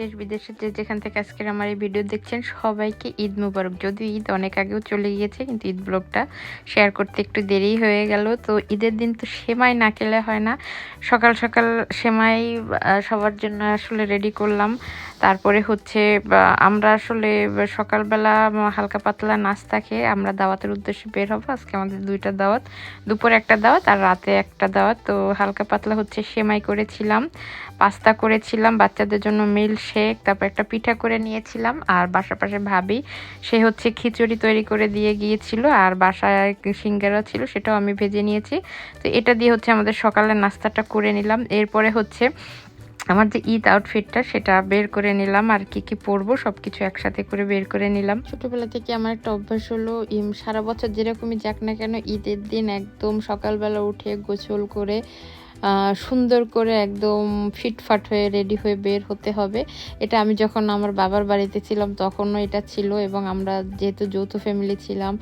দেশ বিদেশে যেখান থেকে আজকের আমার এই ভিডিও দেখছেন সবাইকে ঈদ মুবারক। যদিও ঈদ অনেক আগেও চলে গিয়েছে, কিন্তু ঈদ ব্লগটা শেয়ার করতে একটু দেরি হয়ে গেল। তো ঈদের দিন তো সেমাই না খেলে হয় না। সকাল সকাল সেমাই সবার জন্য আসলে রেডি করলাম। তারপরে হচ্ছে আমরা আসলে সকালবেলা হালকা পাতলা নাস্তা খেয়ে আমরা দাওয়াতের উদ্দেশ্যে বের হবো। আজকে আমাদের দুইটা দাওয়াত, দুপুরে একটা দাওয়াত আর রাতে একটা দাওয়াত। তো হালকা পাতলা হচ্ছে সেমাই করেছিলাম, পাস্তা করেছিলাম, বাচ্চাদের জন্য মিল্ক শেক, তারপর একটা পিঠা করে নিয়েছিলাম। আর বাসার পাশে ভাবি, সে হচ্ছে খিচুড়ি তৈরি করে দিয়ে গিয়েছিল, আর বাসায় সিঙ্গারা ছিল, সেটাও আমি ভেজে নিয়েছি। তো এটা দিয়ে হচ্ছে আমাদের সকালের নাস্তাটা করে নিলাম। এরপরে হচ্ছে আমার যে ঈদ আউটফিটটা সেটা বের করে নিলাম, আর কি কি পরবো সবকিছু একসাথে করে বের করে নিলাম। ছোটবেলা থেকে আমার একটা অভ্যাস হলো, সারা বছর যেরকমই যাক না কেন ঈদের দিন একদম সকালবেলা উঠে গোসল করে সুন্দর করে একদম ফিটফাট হয়ে রেডি হয়ে বের হতে হবে। এটা আমি যখন আমার বাবার বাড়িতে ছিলাম তখনও এটা ছিল, এবং আমরা যেহেতু যৌথ ফ্যামিলি ছিলাম,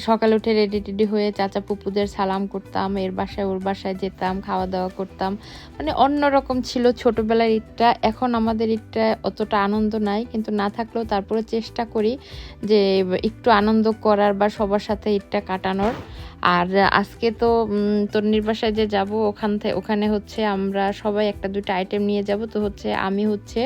সকালে উঠে রেডি টেডি হয়ে চাচা পুপুদের সালাম করতাম, এর বাসায় ওর বাসায় যেতাম, খাওয়া দাওয়া করতাম। মানে অন্যরকম ছিল ছোটবেলার ঈদটা। এখন আমাদের ঈদটা অতটা আনন্দ নাই, কিন্তু না থাকলেও তারপরে চেষ্টা করি যে একটু আনন্দ করার বা সবার সাথে ঈদটা কাটানোর। আর আজকে তো তন্নির বাসায় যে যাব, ওখানে হচ্ছে আমরা সবাই একটা দুটো আইটেম নিয়ে যাব। তো হচ্ছে আমি হচ্ছে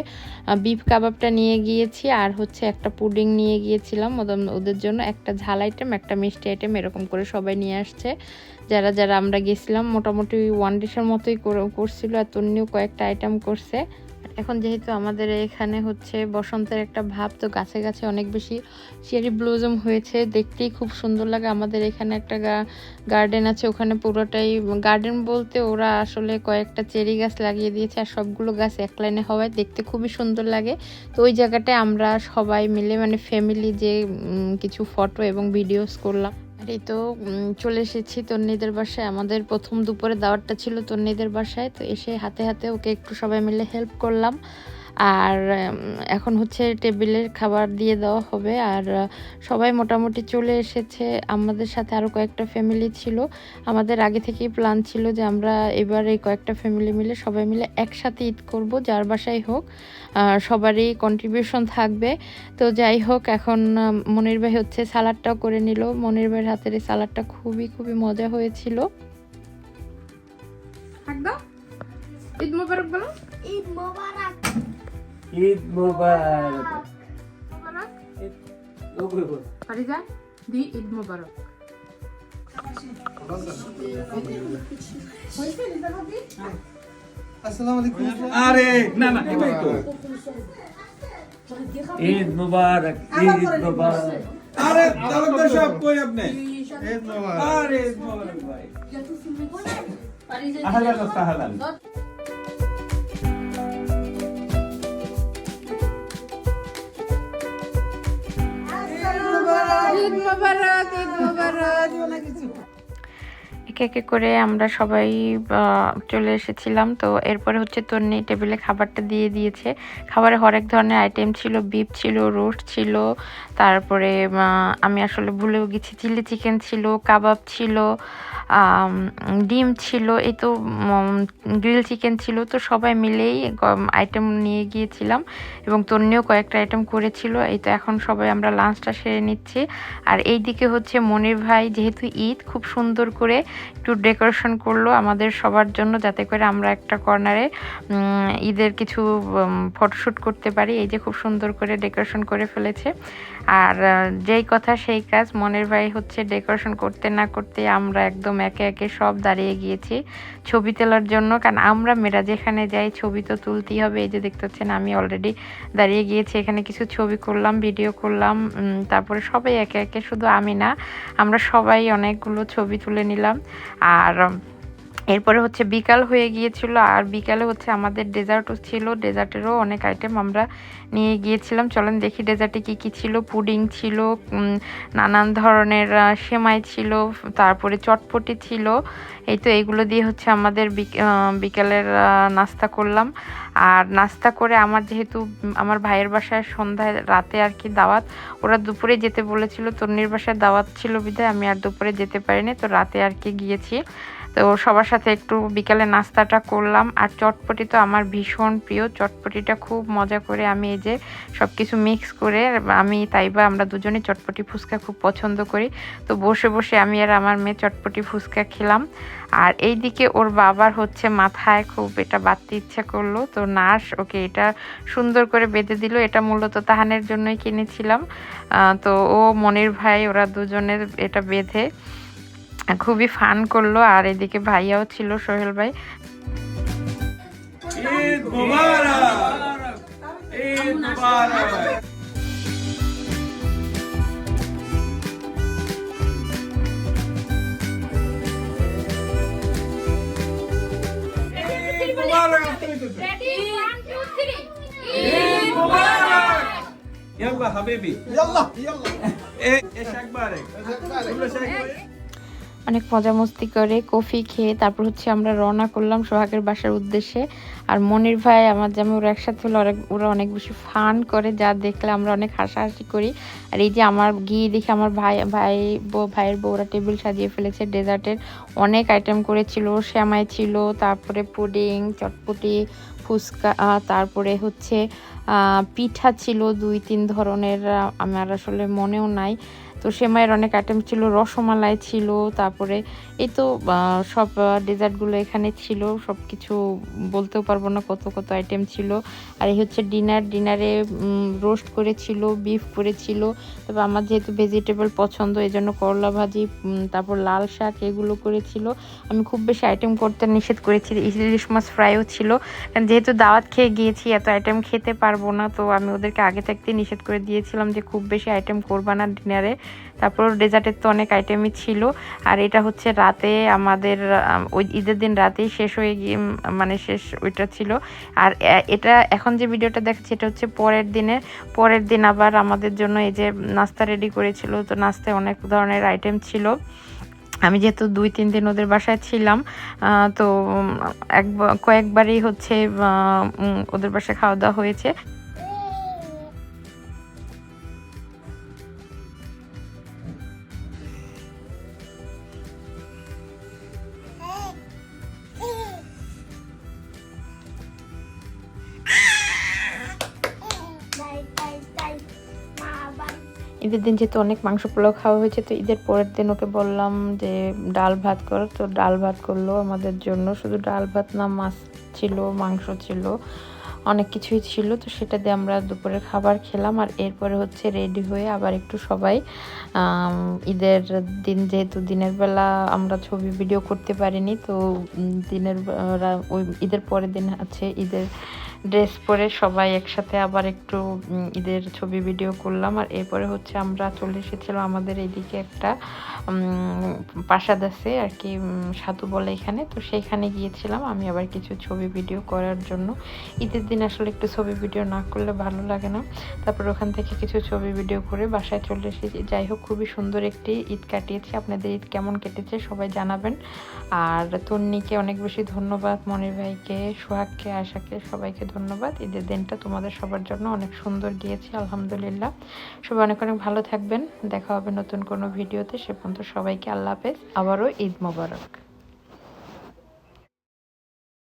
বিফ কাবাবটা নিয়ে গিয়েছি, আর হচ্ছে একটা পুডিং নিয়ে গিয়েছিলাম ওদের জন্য, একটা ঝাল আইটেম, একটা মিষ্টি আইটেম, এরকম করে সবাই নিয়ে আসছে। যারা যারা আমরা গেছিলাম মোটামুটি ওয়ান ডিশের মতোই করছিল, আর তন্নিও কয়েকটা আইটেম করছে। এখন যেহেতু আমাদের এখানে হচ্ছে বসন্তের একটা ভাব, তো গাছে গাছে অনেক বেশি চেরি ব্লুজম হয়েছে, দেখতেই খুব সুন্দর লাগে। আমাদের এখানে একটা গার্ডেন আছে, ওখানে পুরোটাই গার্ডেন বলতে ওরা আসলে কয়েকটা চেরি গাছ লাগিয়ে দিয়েছে, আর সবগুলো গাছ এক লাইনে হওয়ায় দেখতে খুবই সুন্দর লাগে। তো ওই জায়গাটায় আমরা সবাই মিলে মানে ফ্যামিলি যে কিছু ফটো এবং ভিডিওস করলাম। আর এই তো চলে এসেছি তন্নিদের বাসায়। আমাদের প্রথম দুপুরে দাওয়াতটা ছিল তন্নিদের বাসায়, তো এসে হাতে হাতে ওকে একটু সবাই মিলে হেল্প করলাম। আর এখন হচ্ছে টেবিলের খাবার দিয়ে দেওয়া হবে। আর সবাই মোটামুটি চলে এসেছে। আমাদের সাথে আরও কয়েকটা ফ্যামিলি ছিল। আমাদের আগে থেকেই প্ল্যান ছিল যে আমরা এবার এই কয়েকটা ফ্যামিলি মিলে সবাই মিলে একসাথে ঈদ করব, যার বাসায় হোক সবারই কন্ট্রিবিউশন থাকবে। তো যাই হোক, এখন মনির ভাই হচ্ছে সালাডটাও করে নিল। মনির ভাইয়ের হাতের এই সালাডটা খুবই খুবই মজা হয়েছিল। একদম ঈদ মোবারক বলো। ঈদ মোবারক। ঈদ মোবারক। ফারিজা দি ঈদ মোবারক। আসসালামু আলাইকুম। আরে না না এটাই তো। ঈদ মোবারক, ঈদ মোবারক। আরে তালুকদার সাহেব কই আপনি? ঈদ মোবারক। আরে ঈদ মোবারক ভাই। আহলান ওয়া সাহলান। একে একে করে আমরা সবাই চলে এসেছিলাম। তো এরপরে হচ্ছে তন্নি টেবিলে খাবারটা দিয়ে দিয়েছে। খাবারে হরেক ধরনের আইটেম ছিল, বিফ ছিল, রোস্ট ছিল, তারপরে আমি আসলে ভুলেও গেছি, চিলি চিকেন ছিল, কাবাব ছিল, ডিম ছিল, এই তো গ্রিল চিকেন ছিল। তো সবাই মিলেই আইটেম নিয়ে গিয়েছিলাম, এবং তন্নিও কয়েকটা আইটেম করেছিল। এই তো এখন সবাই আমরা লাঞ্চটা সেরে নিচ্ছি। আর এই দিকে হচ্ছে মনির ভাই যেহেতু ঈদ, খুব সুন্দর করে একটু ডেকোরেশন করলো আমাদের সবার জন্য, যাতে করে আমরা একটা কর্নারে ঈদের কিছু ফটোশ্যুট করতে পারি। এই যে খুব সুন্দর করে ডেকোরেশন করে ফেলেছে। আর যেই কথা সেই কাজ, মনির ভাই হচ্ছে ডেকোরেশন করতে না করতে আমরা একদম একে একে সব দাঁড়িয়ে গিয়েছি ছবি তোলার জন্য, কারণ আমরা মেয়েরা যেখানে যাই ছবি তো তুলতেই হবে। এই যে দেখতে পাচ্ছেন আমি অলরেডি দাঁড়িয়ে গিয়েছি, এখানে কিছু ছবি করলাম, ভিডিও করলাম। তারপরে সবাই একে একে, শুধু আমি না, আমরা সবাই অনেকগুলো ছবি তুলে নিলাম। আর এরপরে হচ্ছে বিকাল হয়ে গিয়েছিল, আর বিকালে হচ্ছে আমাদের ডেজার্টও ছিল, ডেজার্টেরও অনেক আইটেম আমরা নিয়ে গিয়েছিলাম। চলেন দেখি ডেজার্টে কি কি ছিল। পুডিং ছিল, নানান ধরনের সেমাই ছিল, তারপরে চটপটি ছিল। এই তো এইগুলো দিয়ে হচ্ছে আমাদের বিকালের নাস্তা করলাম। আর নাস্তা করে আমার যেহেতু আমার ভাইয়ের বাসায় সন্ধ্যায় রাতে আর কি দাওয়াত, ওরা দুপুরে যেতে বলেছিল, তন্নির বাসায় দাওয়াত ছিল বিধায় আমি আর দুপুরে যেতে পারিনি, তো রাতে আর কি গিয়েছি। তো সবার সাথে একটু বিকালে নাস্তাটা করলাম। আর চটপটি তো আমার ভীষণ প্রিয়, চটপটিটা খুব মজা করে আমি এই যে সব কিছু মিক্স করে আমি তাইবা আমরা দুজনে চটপটি ফুচকা খুব পছন্দ করি। তো বসে বসে আমি আর আমার মেয়ে চটপটি ফুচকা খেলাম। আর এইদিকে ওর বাবার হচ্ছে মাথায় খুব এটা বাঁধতে ইচ্ছা করলো, তো নার্স ওকে এটা সুন্দর করে বেঁধে দিল। এটা মূলত তাহানের জন্যই কিনেছিলাম। তো ও মনির ভাই ওরা দুজনের এটা বেঁধে খুবই ফান করলো। আর এদিকে ভাইয়াও ছিল, সোহেল ভাই। ঈদ মোবারক, ঈদ মোবারক। يلا حبيبي يلا يلا ايش اخبارك كل شيء كويس অনেক মজা মস্তি করে কফি খেয়ে তারপর হচ্ছে আমরা রওনা করলাম সোহাগের বাসার উদ্দেশ্যে। আর মনির ভাই আমার জামাই ওরা একসাথে হলে ওরা অনেক বেশি ফান করে, যা দেখলে আমরা অনেক হাসাহাসি করি। আর এই যে আমার গিয়ে দেখে আমার ভাইয়ের বউরা টেবিল সাজিয়ে ফেলেছে। ডেজার্টের অনেক আইটেম করেছিল, শ্যামাই ছিল, তারপরে পুডিং, চটপটি, ফুচকা, তারপরে হচ্ছে পিঠা ছিল 2-3 ধরনের, আমার আসলে মনেও নাই। তো সেমাইয়ের অনেক আইটেম ছিল, রসমালাই ছিল, তারপরে এই তো সব ডেজার্টগুলো এখানে ছিল। সব কিছু বলতেও পারবো না কত কত আইটেম ছিল। আর এই হচ্ছে ডিনারে রোস্ট করেছিল, বিফ করেছিল। তবে আমার যেহেতু ভেজিটেবল পছন্দ এই জন্য করলা ভাজি, তারপর লাল শাক এগুলো করেছিল। আমি খুব বেশি আইটেম করতে নিষেধ করেছি। ইলিশ মাছ ফ্রাইও ছিল, কারণ যেহেতু দাওয়াত খেয়ে গিয়েছি এত আইটেম খেতে পারবো না। তো আমি ওদেরকে আগে থাকতে নিষেধ করে দিয়েছিলাম যে খুব বেশি আইটেম করবা না ডিনারে। তারপর ডেজার্টের তো অনেক আইটেমই ছিল। আর এটা হচ্ছে রাতে আমাদের ওই ঈদের দিন রাতেই শেষ হয়ে গিয়ে মানে শেষ ওইটা ছিল। আর এটা এখন যে ভিডিওটা দেখাচ্ছি এটা হচ্ছে পরের দিন আবার আমাদের জন্য এই যে নাস্তা রেডি করেছিল। তো নাস্তায় অনেক ধরনের আইটেম ছিল। আমি যেহেতু 2-3 দিন ওদের বাসায় ছিলাম, তো কয়েকবারই হচ্ছে ওদের বাসায় খাওয়া দাওয়া হয়েছে। ঈদের দিন যেহেতু অনেক মাংস পোলাও খাওয়া হয়েছে, তো ঈদের পরের দিন ওকে বললাম যে ডাল ভাত কর। তো ডাল ভাত করলো আমাদের জন্য। শুধু ডাল ভাত না, মাছ ছিল, মাংস ছিল, অনেক কিছুই ছিল। তো সেটা দিয়ে আমরা দুপুরের খাবার খেলাম। আর এরপরে হচ্ছে রেডি হয়ে আবার একটু সবাই ঈদের দিন যেহেতু দিনের বেলা আমরা ছবি ভিডিও করতে পারিনি, তো ওই ঈদের পরের দিন আছে ঈদের ড্রেস পরে সবাই একসাথে আবার একটু ঈদের ছবি ভিডিও করলাম। আর এরপরে হচ্ছে আমরা চলে এসেছিলাম আমাদের এইদিকে একটা প্রাসাদ আছে আর কি, সাধু বলে এখানে। তো সেইখানে গিয়েছিলাম আমি আবার কিছু ছবি ভিডিও করার জন্য। ঈদের দিন আসলে একটু ছবি ভিডিও না করলে ভালো লাগে না। তারপর ওখান থেকে কিছু ছবি ভিডিও করে বাসায় চলে এসেছি। যাই হোক, খুবই সুন্দর একটি ঈদ কাটিয়েছি। আপনাদের ঈদ কেমন কেটেছে সবাই জানাবেন। আর তন্নিকে অনেক বেশি ধন্যবাদ, মনির ভাইকে, সোহাগকে, আশাকে, সবাইকে ধন্যবাদ। ঈদের দিনটা তোমাদের সবার জন্য অনেক সুন্দর গিয়েছে আলহামদুলিল্লাহ। সবাই অনেক অনেক ভালো থাকবেন। দেখা হবে নতুন কোনো ভিডিওতে। সে পর্যন্ত সবাইকে আল্লাহ হাফেজ। আবারও ঈদ মোবারক।